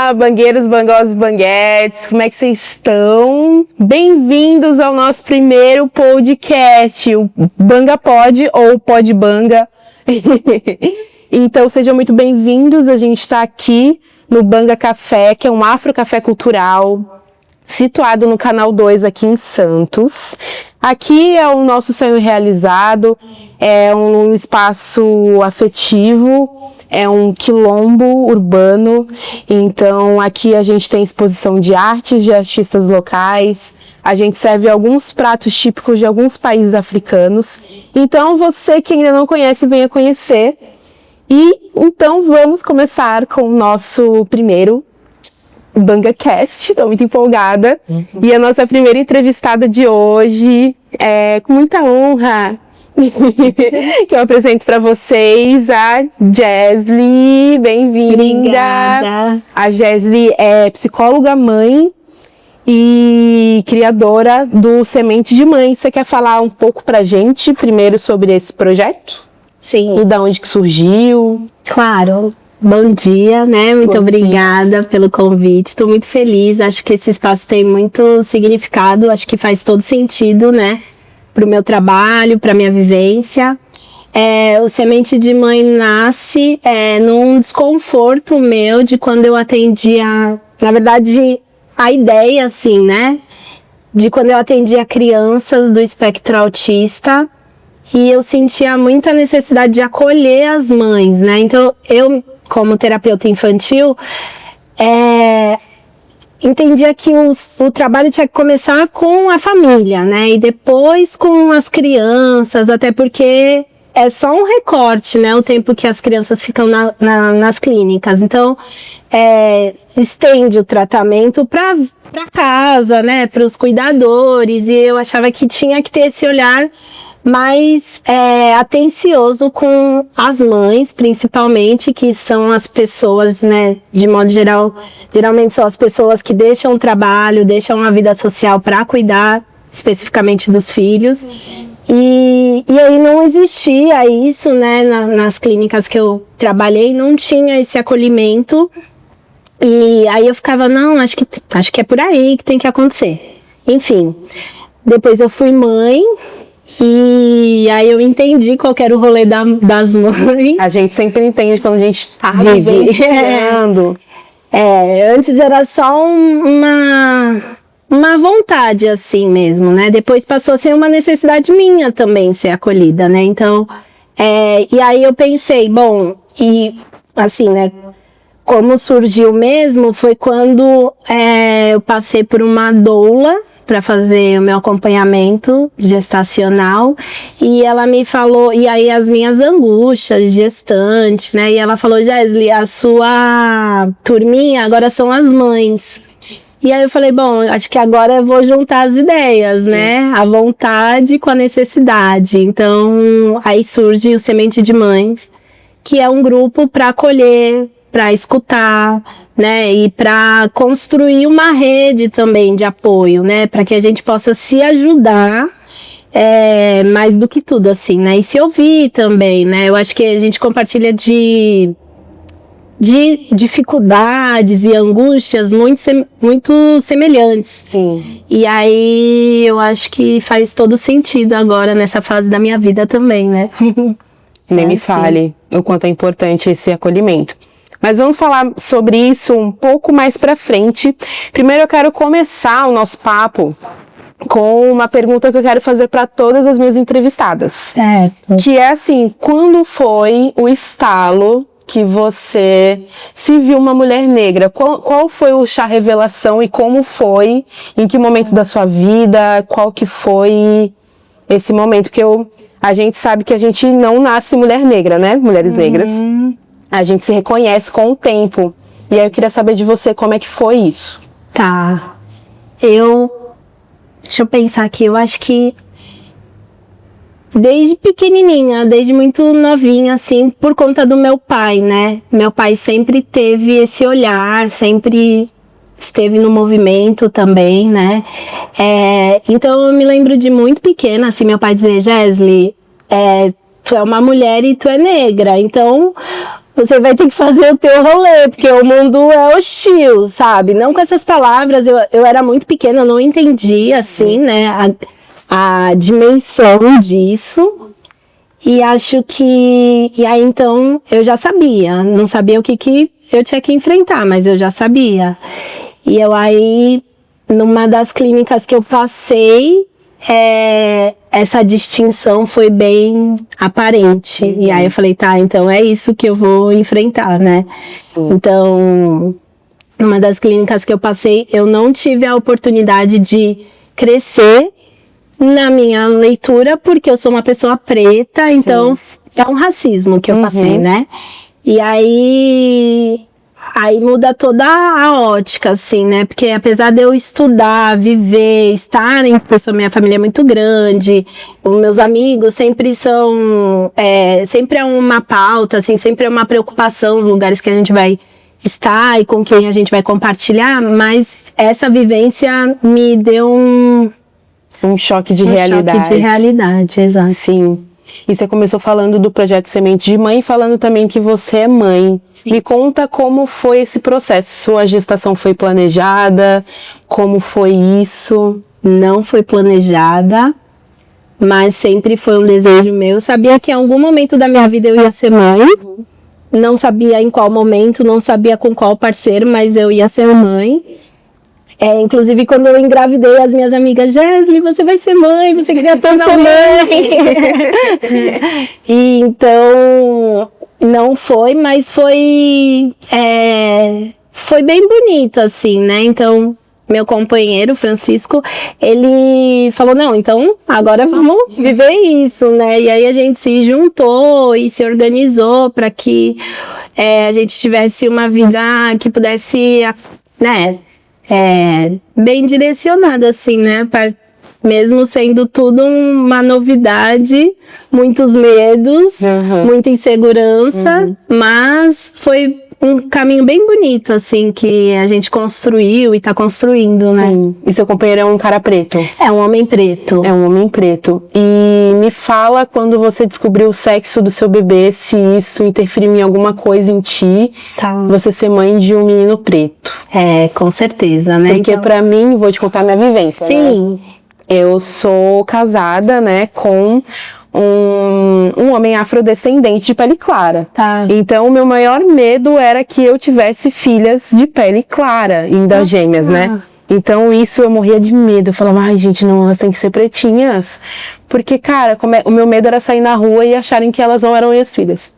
Olá, bangueiros, bangosos, banguetes, como é que vocês estão? Bem-vindos ao nosso primeiro podcast, o Banga Pod ou Pod Banga. Então sejam muito bem-vindos, a gente está aqui no Banga Café, que é um afro-café cultural, situado no Canal 2 aqui em Santos. Aqui é o nosso sonho realizado, é um espaço afetivo, é um quilombo urbano, então aqui a gente tem exposição de artes de artistas locais, a gente serve alguns pratos típicos de alguns países africanos, então você que ainda não conhece, venha conhecer. E então vamos começar com o nosso primeiro BangaCast, estou muito empolgada. E a nossa primeira entrevistada de hoje, com muita honra, que eu apresento para vocês a Jesly. Bem-vinda! Obrigada! A Jesly é psicóloga mãe e criadora do Semente de Mãe. Você quer falar um pouco pra gente primeiro sobre esse projeto? Sim. E de onde que surgiu? Claro. Bom dia, né? Muito obrigada pelo convite. Estou muito feliz. Acho que esse espaço tem muito significado. Acho que faz todo sentido, né? Para o meu trabalho, para a minha vivência. O Semente de Mãe nasce num desconforto meu de quando eu atendia... Na verdade, a ideia, assim, né? De quando eu atendia crianças do espectro autista. E eu sentia muita necessidade de acolher as mães, né? Então, eu, como terapeuta infantil, entendia que o trabalho tinha que começar com a família, né? E depois com as crianças, até porque é só um recorte, né? O tempo que as crianças ficam nas clínicas. Então, estende o tratamento para casa, né? Para os cuidadores. E eu achava que tinha que ter esse olhar mais atencioso com as mães, principalmente, que são as pessoas, né, de modo geral, geralmente são as pessoas que deixam o trabalho, deixam a vida social para cuidar especificamente dos filhos. E aí não existia isso, né, nas clínicas que eu trabalhei, não tinha esse acolhimento. E aí eu ficava, não, acho que é por aí que tem que acontecer. Enfim, depois eu fui mãe. E aí eu entendi qual era o rolê das mães. A gente sempre entende quando a gente tá vivenciando. Antes era só uma vontade assim mesmo, né? Depois passou a ser uma necessidade minha também ser acolhida, né? Então, e aí eu pensei, bom, e assim, né? Como surgiu mesmo foi quando eu passei por uma doula para fazer o meu acompanhamento gestacional, e ela me falou, e aí as minhas angústias de gestante, né, e ela falou, Jesly, a sua turminha agora são as mães. E aí eu falei, bom, acho que agora eu vou juntar as ideias, né, a vontade com a necessidade. Então, aí surge o Semente de Mães, que é um grupo para acolher, para escutar, né, e para construir uma rede também de apoio, né, para que a gente possa se ajudar, mais do que tudo, assim, né, e se ouvir também, né. Eu acho que a gente compartilha de dificuldades e angústias muito semelhantes. Sim. E aí eu acho que faz todo sentido agora nessa fase da minha vida também, né. Nem me fale o quanto é importante esse acolhimento. Mas vamos falar sobre isso um pouco mais pra frente. Primeiro eu quero começar o nosso papo com uma pergunta que eu quero fazer para todas as minhas entrevistadas. Certo. Que é assim, quando foi o estalo que você se viu uma mulher negra? Qual foi o chá revelação e como foi? Em que momento da sua vida? Qual que foi esse momento? Porque a gente sabe que a gente não nasce mulher negra, né? Mulheres negras. A gente se reconhece com o tempo. E aí eu queria saber de você como é que foi isso. Tá. Deixa eu pensar aqui. Eu acho que desde pequenininha, desde muito novinha, assim, por conta do meu pai, né? Meu pai sempre teve esse olhar, sempre esteve no movimento também, né? Então eu me lembro de muito pequena, assim, meu pai dizer, Jesly, tu é uma mulher e tu é negra, então você vai ter que fazer o teu rolê, porque o mundo é hostil, sabe? Não com essas palavras, eu era muito pequena, eu não entendia, assim, né, a dimensão disso. E acho que... E aí, então, eu já sabia. Não sabia o que eu tinha que enfrentar, mas eu já sabia. E eu aí, numa das clínicas que eu passei, essa distinção foi bem aparente. E aí eu falei, tá, então é isso que eu vou enfrentar, né? Sim. Então, numa das clínicas que eu passei, eu não tive a oportunidade de crescer na minha leitura, porque eu sou uma pessoa preta, então é um racismo que eu passei, né? E aí muda toda a ótica, assim, né? Porque apesar de eu estudar, viver, estar em pessoa, minha família é muito grande, os meus amigos sempre são, sempre é uma pauta, assim, sempre é uma preocupação os lugares que a gente vai estar e com quem a gente vai compartilhar, mas essa vivência me deu um choque de realidade. Um choque de realidade, exato. Sim. E você começou falando do projeto Semente de Mãe, falando também que você é mãe. Sim. Me conta como foi esse processo. Sua gestação foi planejada? Como foi isso? Não foi planejada, mas sempre foi um desejo meu. Eu sabia que em algum momento da minha vida eu ia ser mãe. Não sabia em qual momento, não sabia com qual parceiro, mas eu ia ser mãe. Inclusive, quando eu engravidei, as minhas amigas, Jéssica, você vai ser mãe, você queria tanto ser mãe. E então, não foi, mas foi bem bonito, assim, né? Então, meu companheiro, Francisco, ele falou, não, então, agora vamos viver isso, né? E aí a gente se juntou e se organizou para que a gente tivesse uma vida que pudesse, né? Bem direcionada, assim, né? Mesmo sendo tudo uma novidade, muitos medos, muita insegurança, mas foi um caminho bem bonito, assim, que a gente construiu e tá construindo, né? Sim. E seu companheiro é um cara preto? É um homem preto. É um homem preto. E me fala, quando você descobriu o sexo do seu bebê, se isso interferiu em alguma coisa em ti, você ser mãe de um menino preto. Com certeza, né? Porque pra mim, vou te contar minha vivência, Sim. Né? Eu sou casada, né, com um homem afrodescendente de pele clara. Tá. Então, o meu maior medo era que eu tivesse filhas de pele clara, ainda gêmeas, né? Então, isso eu morria de medo. Eu falava, ai, gente, não, elas têm que ser pretinhas. Porque, cara, o meu medo era sair na rua e acharem que elas não eram minhas filhas.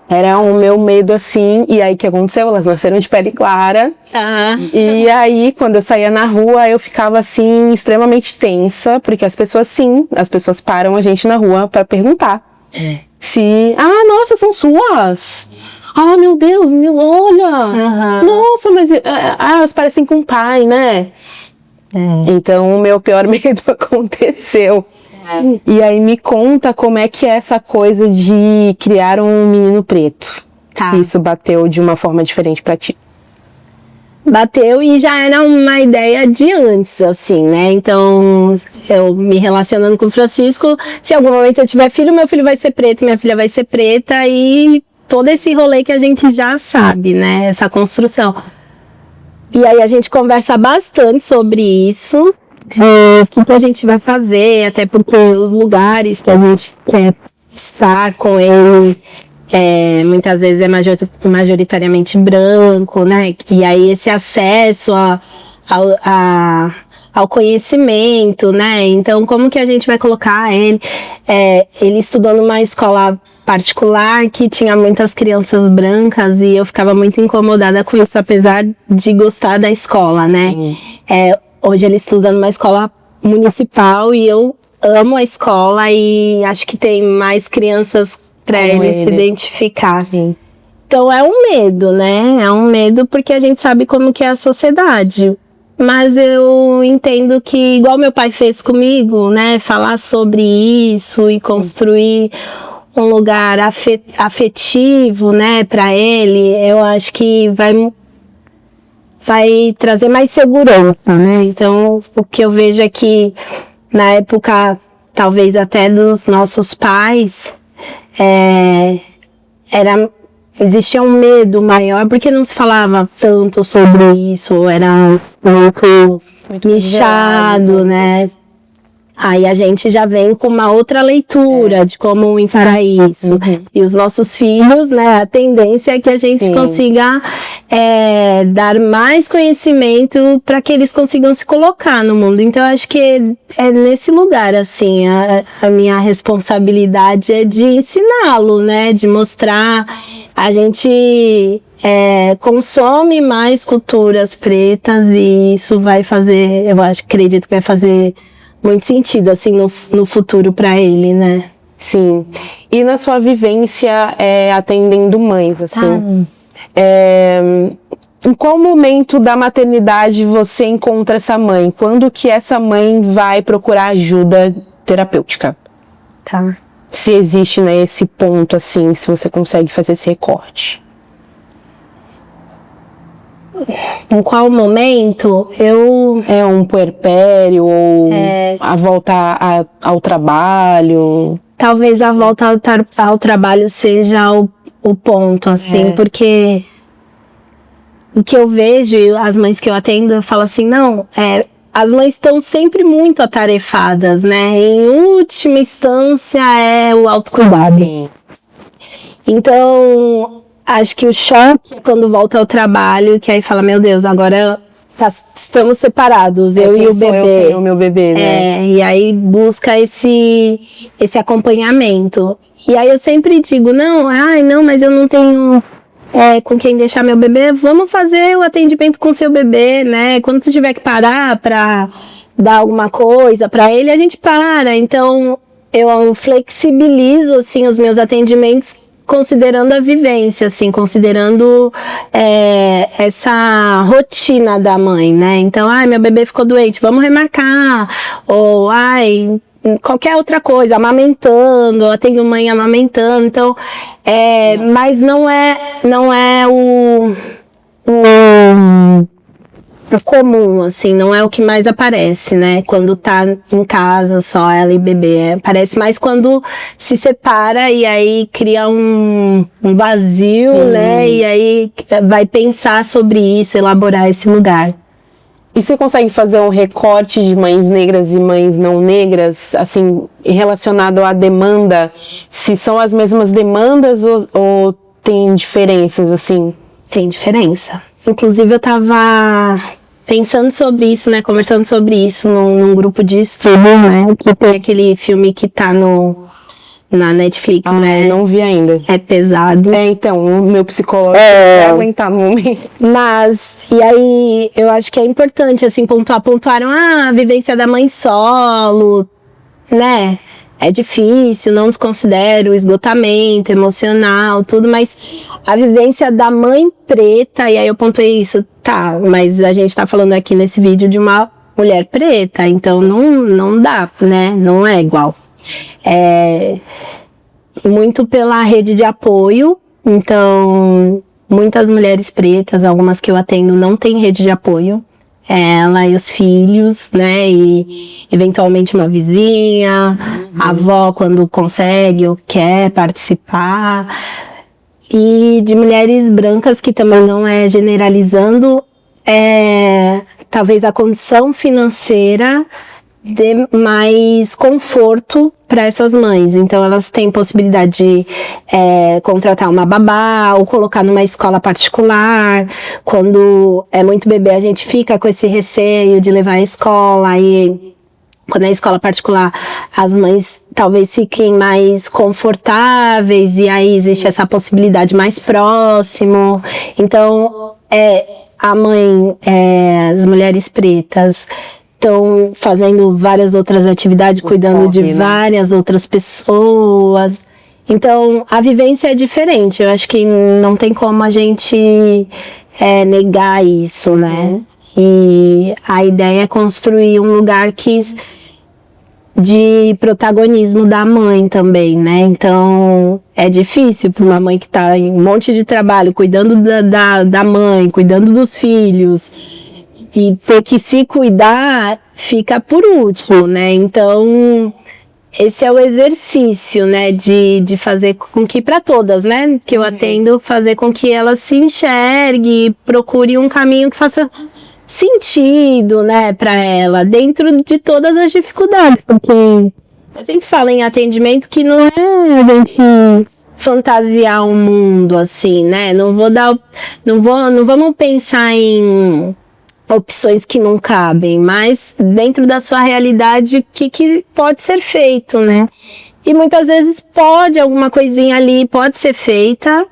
Era o meu medo, assim, e aí o que aconteceu? Elas nasceram de pele clara. E aí, quando eu saía na rua, eu ficava, assim, extremamente tensa, porque as pessoas param a gente na rua pra perguntar. Se, nossa, são suas? Ah, meu Deus, olha! Nossa, mas elas parecem com o pai, né? Então, o meu pior medo aconteceu. E aí me conta como é que é essa coisa de criar um menino preto. Se isso bateu de uma forma diferente pra ti. Bateu e já era uma ideia de antes, assim, né? Então, eu me relacionando com o Francisco, se em algum momento eu tiver filho, meu filho vai ser preto, minha filha vai ser preta, e todo esse rolê que a gente já sabe, né? Essa construção. E aí a gente conversa bastante sobre isso. O que a gente vai fazer, até porque os lugares que a gente quer estar com ele muitas vezes é majoritariamente branco, né? E aí esse acesso ao conhecimento, né? Então, como que a gente vai colocar ele? Ele estudou numa escola particular que tinha muitas crianças brancas e eu ficava muito incomodada com isso, apesar de gostar da escola, né? Hoje ele estuda numa escola municipal e eu amo a escola e acho que tem mais crianças para ele se identificar. Sim. Então é um medo, né? É um medo porque a gente sabe como que é a sociedade. Mas eu entendo que, igual meu pai fez comigo, né? Falar sobre isso e construir um lugar afetivo, né? Para ele, eu acho que vai trazer mais segurança, né? Então, o que eu vejo é que na época, talvez até dos nossos pais, existia um medo maior, porque não se falava tanto sobre isso, era muito nichado, né? Aí a gente já vem com uma outra leitura de como encarar isso. E os nossos filhos, né, a tendência é que a gente consiga dar mais conhecimento para que eles consigam se colocar no mundo. Então, eu acho que é nesse lugar, assim, a minha responsabilidade é de ensiná-lo, né, de mostrar. A gente consome mais culturas pretas e isso vai fazer, acredito que vai fazer muito sentido, assim, no futuro para ele, né? Sim. E na sua vivência atendendo mães, assim, em qual momento da maternidade você encontra essa mãe? Quando que essa mãe vai procurar ajuda terapêutica? Tá. Se existe, né, esse ponto, assim, se você consegue fazer esse recorte. Em qual momento É um puerpério ou a volta ao trabalho? Talvez a volta ao trabalho seja o ponto, assim, porque o que eu vejo, as mães que eu atendo, eu falo assim, não, as mães estão sempre muito atarefadas, né? Em última instância é o autocuidado. Sim. Então, acho que o choque é quando volta ao trabalho, que aí fala, meu Deus, agora estamos separados, eu e o bebê. Eu o meu bebê, né? E aí busca esse acompanhamento. E aí eu sempre digo, não, mas eu não tenho com quem deixar meu bebê, vamos fazer o atendimento com seu bebê, né? Quando tu tiver que parar pra dar alguma coisa pra ele, a gente para. Então, eu flexibilizo, assim, os meus atendimentos considerando a vivência, assim, considerando essa rotina da mãe, né? Então, meu bebê ficou doente, vamos remarcar. Ou, qualquer outra coisa, amamentando, eu atendo mãe amamentando. Então, mas não é o comum, assim, não é o que mais aparece, né? Quando tá em casa, só ela e bebê. Aparece mais quando se separa e aí cria um vazio, né? E aí vai pensar sobre isso, elaborar esse lugar. E você consegue fazer um recorte de mães negras e mães não negras, assim, relacionado à demanda? Se são as mesmas demandas ou tem diferenças, assim? Tem diferença. Inclusive, eu tava pensando sobre isso, né? Conversando sobre isso num grupo de estudo, né? Que tem aquele filme que tá na Netflix, né? Não vi ainda. É pesado. Então, o meu psicólogo não vai aguentar no momento. Mas, e aí, eu acho que é importante, assim, pontuaram a vivência da mãe solo, né? É difícil, não desconsidero o esgotamento emocional, tudo, mas a vivência da mãe preta, e aí eu pontuei isso, tá, mas a gente tá falando aqui nesse vídeo de uma mulher preta, então não dá, né? Não é igual. Muito pela rede de apoio, então muitas mulheres pretas, algumas que eu atendo não têm rede de apoio, ela e os filhos, né, e eventualmente uma vizinha, a avó quando consegue ou quer participar, e de mulheres brancas que também não é generalizando, talvez a condição financeira dê mais conforto para essas mães. Então, elas têm possibilidade de contratar uma babá ou colocar numa escola particular. Quando é muito bebê, a gente fica com esse receio de levar à escola. E quando é escola particular, as mães talvez fiquem mais confortáveis e aí existe essa possibilidade mais próximo. Então, a mãe, as mulheres pretas estão fazendo várias outras atividades, cuidando de várias outras pessoas. Então, a vivência é diferente. Eu acho que não tem como a gente negar isso, né? E a ideia é construir um lugar de protagonismo da mãe também, né? Então, é difícil para uma mãe que está em um monte de trabalho, cuidando da mãe, cuidando dos filhos, e ter que se cuidar fica por último, né? Então, esse é o exercício, né, de fazer com que, para todas, né, que eu atendo, fazer com que ela se enxergue, procure um caminho que faça sentido, né, para ela, dentro de todas as dificuldades, porque eu sempre falo em atendimento que não é a gente fantasiar um mundo assim, né, não vamos pensar em opções que não cabem, mas dentro da sua realidade, o que pode ser feito, né? E muitas vezes alguma coisinha ali pode ser feita,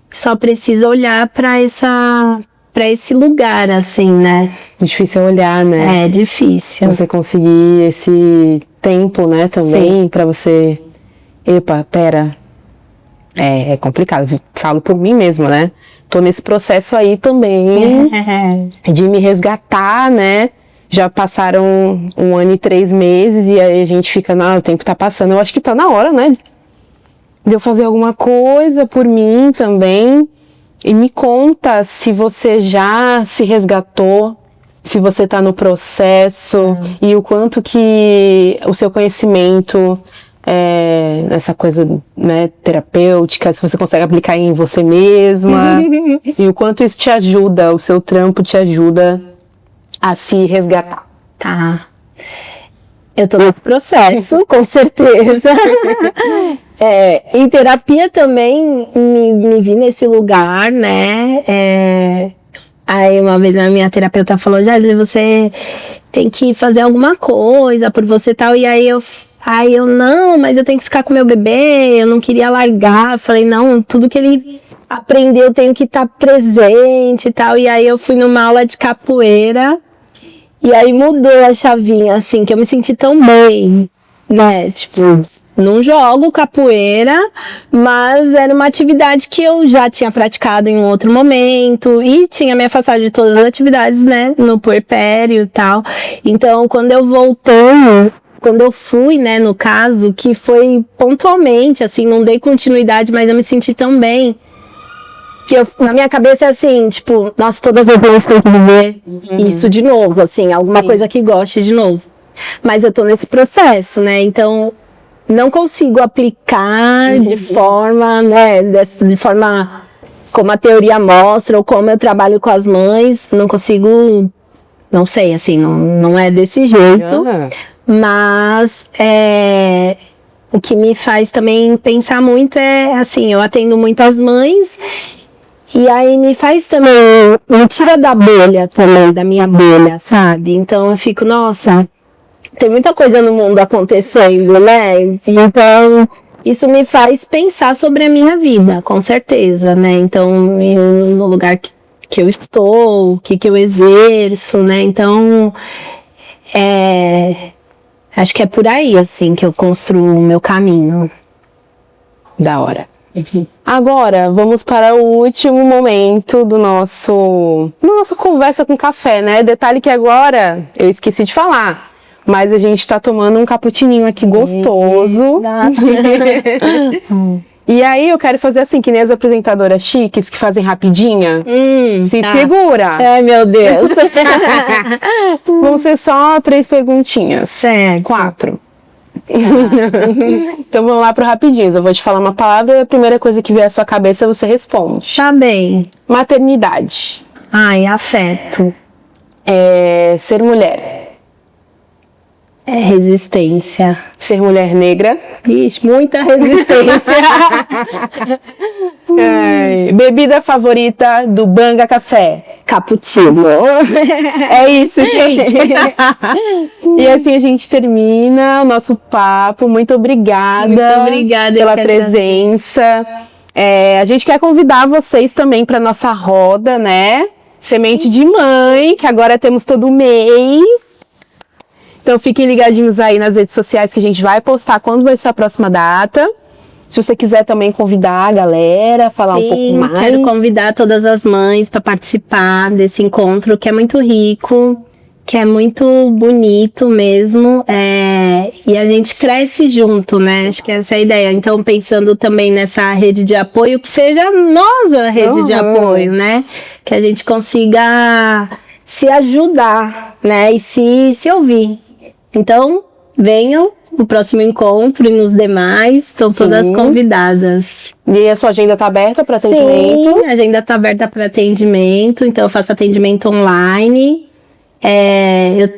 só precisa olhar para esse lugar, assim, né? Difícil olhar, né? É difícil. Você conseguir esse tempo, né, também, para você... Epa, pera... É complicado, falo por mim mesma, né? Tô nesse processo aí também de me resgatar, né? Já passaram 1 ano e 3 meses e aí a gente fica, não, o tempo tá passando. Eu acho que tá na hora, né? De eu fazer alguma coisa por mim também. E me conta se você já se resgatou, se você tá no processo e o quanto que o seu conhecimento... essa coisa, né, terapêutica, se você consegue aplicar em você mesma e o quanto isso te ajuda, o seu trampo te ajuda a se resgatar. Tá. Eu tô nesse processo, com certeza. Em terapia também me vi nesse lugar, né? Aí uma vez a minha terapeuta falou, Jadley, você tem que fazer alguma coisa por você e tal, e aí eu, não, mas eu tenho que ficar com meu bebê, eu não queria largar. Falei, não, tudo que ele aprendeu eu tenho que estar presente e tal. E aí eu fui numa aula de capoeira e aí mudou a chavinha, assim, que eu me senti tão bem, né? Tipo, não jogo capoeira, mas era uma atividade que eu já tinha praticado em um outro momento e tinha me afastado de todas as atividades, né? No puerpério e tal. Então, quando eu fui, né, no caso, que foi pontualmente, assim, não dei continuidade, mas eu me senti tão bem, que na minha cabeça é assim, tipo, nossa, todas as vezes eu tenho que viver isso de novo, assim, alguma coisa que goste de novo. Mas eu tô nesse processo, né, então não consigo aplicar de forma, né, de forma como a teoria mostra, ou como eu trabalho com as mães, não consigo, não sei, assim, não é desse jeito. Mas o que me faz também pensar muito é, assim, eu atendo muitas mães e aí me faz também, me tira da bolha também, da minha bolha, sabe? Então eu fico, nossa, tem muita coisa no mundo acontecendo, né? Então isso me faz pensar sobre a minha vida, com certeza, né? Então, no lugar que eu estou, o que eu exerço, né? Então, acho que é por aí, assim, que eu construo o meu caminho. Da hora. Agora, vamos para o último momento da nossa conversa com café, né? Detalhe que agora eu esqueci de falar, mas a gente tá tomando um cappuccininho aqui gostoso. E aí eu quero fazer assim, que nem as apresentadoras chiques que fazem rapidinha. Segura! Ai, meu Deus! Vão ser só 3 perguntinhas. Certo. 4. Então vamos lá pro rapidinho. Eu vou te falar uma palavra e a primeira coisa que vier à sua cabeça você responde. Tá bem. Maternidade. Ai, afeto. Ser mulher. Resistência. Ser mulher negra. Ixi, muita resistência. Bebida favorita do Banga Café. Cappuccino. É isso, gente. E assim a gente termina o nosso papo. Muito obrigada. Muito obrigada pela presença. A gente quer convidar vocês também para nossa roda, né? Semente de Mãe, que agora temos todo mês. Então fiquem ligadinhos aí nas redes sociais que a gente vai postar quando vai ser a próxima data. Se você quiser também convidar a galera, falar um pouco mais. Quero convidar todas as mães para participar desse encontro que é muito rico, que é muito bonito mesmo, e a gente cresce junto, né? Acho que essa é a ideia. Então, pensando também nessa rede de apoio, que seja nós a rede de apoio, né? Que a gente consiga se ajudar, né? E se ouvir. Então, venham no próximo encontro e nos demais. Estão todas convidadas. E a sua agenda tá aberta para atendimento? Sim, a agenda tá aberta para atendimento, então eu faço atendimento online. Eu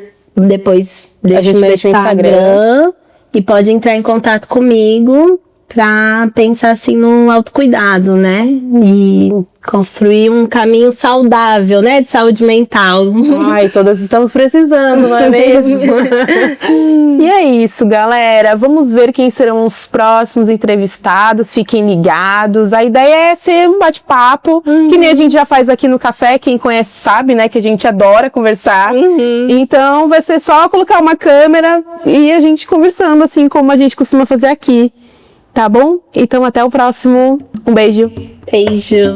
depois deixo meu Instagram e pode entrar em contato comigo para pensar assim no autocuidado, né? E construir um caminho saudável, né? De saúde mental. Ai, todas estamos precisando, não é mesmo? E é isso, galera. Vamos ver quem serão os próximos entrevistados. Fiquem ligados. A ideia é ser um bate-papo, que nem a gente já faz aqui no café. Quem conhece sabe, né? Que a gente adora conversar. Então, vai ser só colocar uma câmera e a gente conversando, assim como a gente costuma fazer aqui. Tá bom? Então, até o próximo. Um beijo. Beijo.